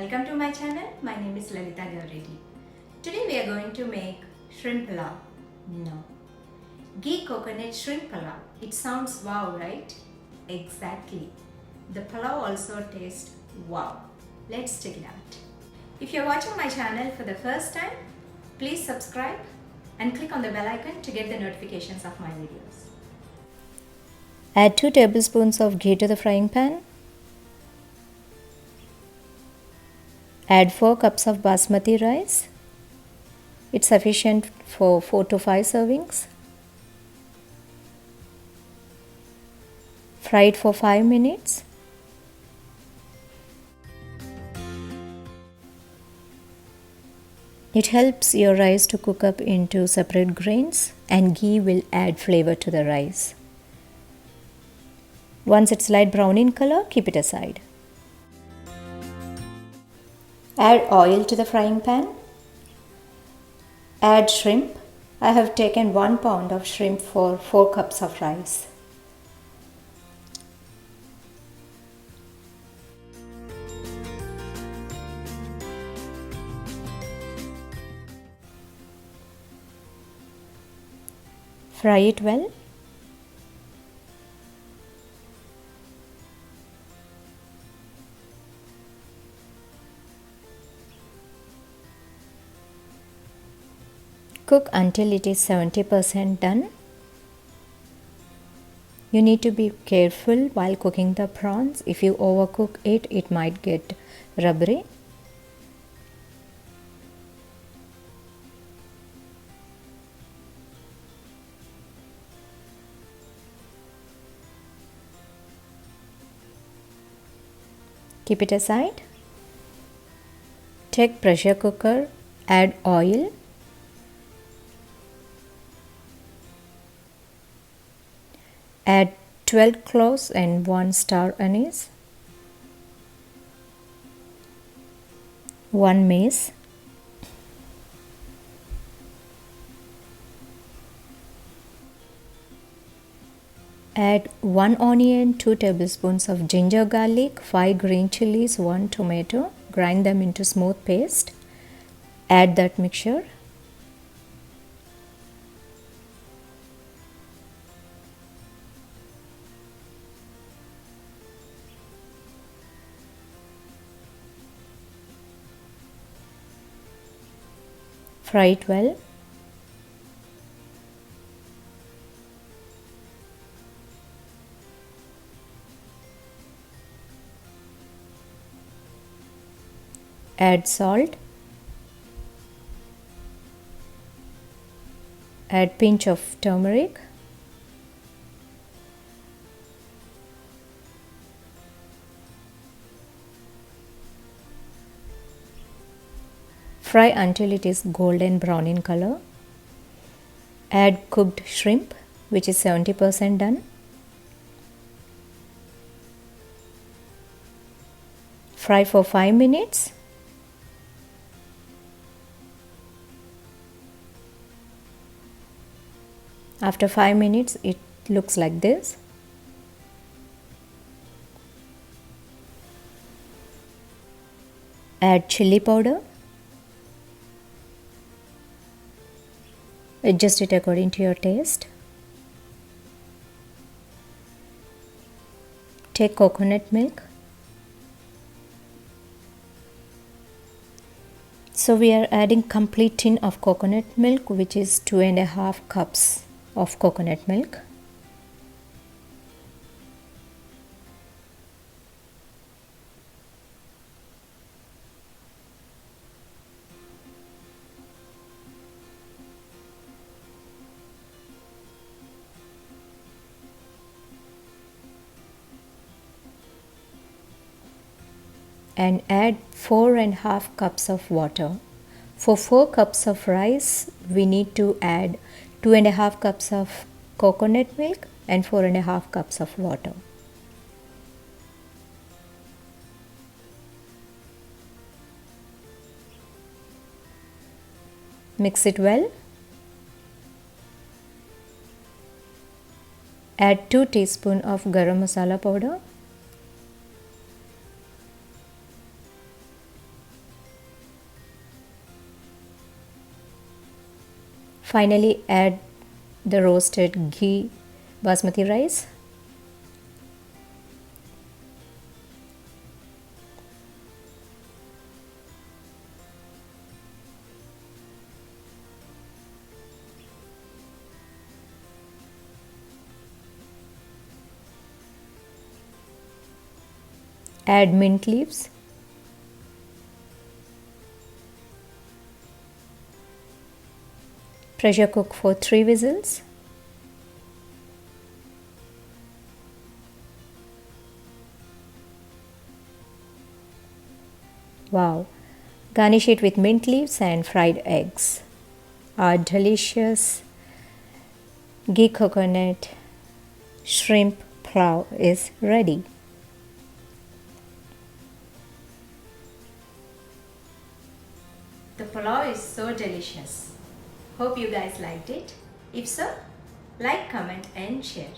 Welcome to my channel. My name is Lalitha Gavireddi. Today we are going to make shrimp pulao. No. Ghee coconut shrimp pulao. It sounds wow, right? Exactly. The pulao also tastes wow. Let's check it out. If you're watching my channel for the first time, please subscribe and click on the bell icon to get the notifications of my videos. Add 2 tablespoons of ghee to the frying pan. Add 4 cups of basmati rice. It's sufficient for 4 to 5 servings. Fry it for 5 minutes. It helps your rice to cook up into separate grains, and ghee will add flavor to the rice. Once it's light brown in color, keep it aside. Add oil to the frying pan. Add shrimp. I have taken 1 pound of shrimp for 4 cups of rice. Fry it well. Cook until it is 70% done. You need to be careful while cooking the prawns. If you overcook it, it might get rubbery. Keep it aside. Take pressure cooker, add oil. Add 12 cloves and 1 star anise, 1 mace, add 1 onion, 2 tablespoons of ginger garlic, 5 green chilies, 1 tomato, grind them into smooth paste. Add that mixture. Fry it well. Add salt. Add pinch of turmeric. Fry until it is golden brown in color. Add cooked shrimp, which is 70% done. Fry for 5 minutes. After 5 minutes, it looks like this. Add chili powder. Adjust it according to your taste. Take coconut milk. So we are adding complete tin of coconut milk, which is 2.5 cups of coconut milk. And add 4.5 cups of water. For 4 cups of rice, we need to add 2.5 cups of coconut milk and 4.5 cups of water. Mix it well. Add 2 teaspoons of garam masala powder. Finally, add the roasted ghee basmati rice. Add mint leaves. Pressure cook for 3 whistles. Wow! Garnish it with mint leaves and fried eggs. Our delicious ghee coconut shrimp pulao is ready. The pulao is so delicious. Hope you guys liked it. If so, like, comment and share.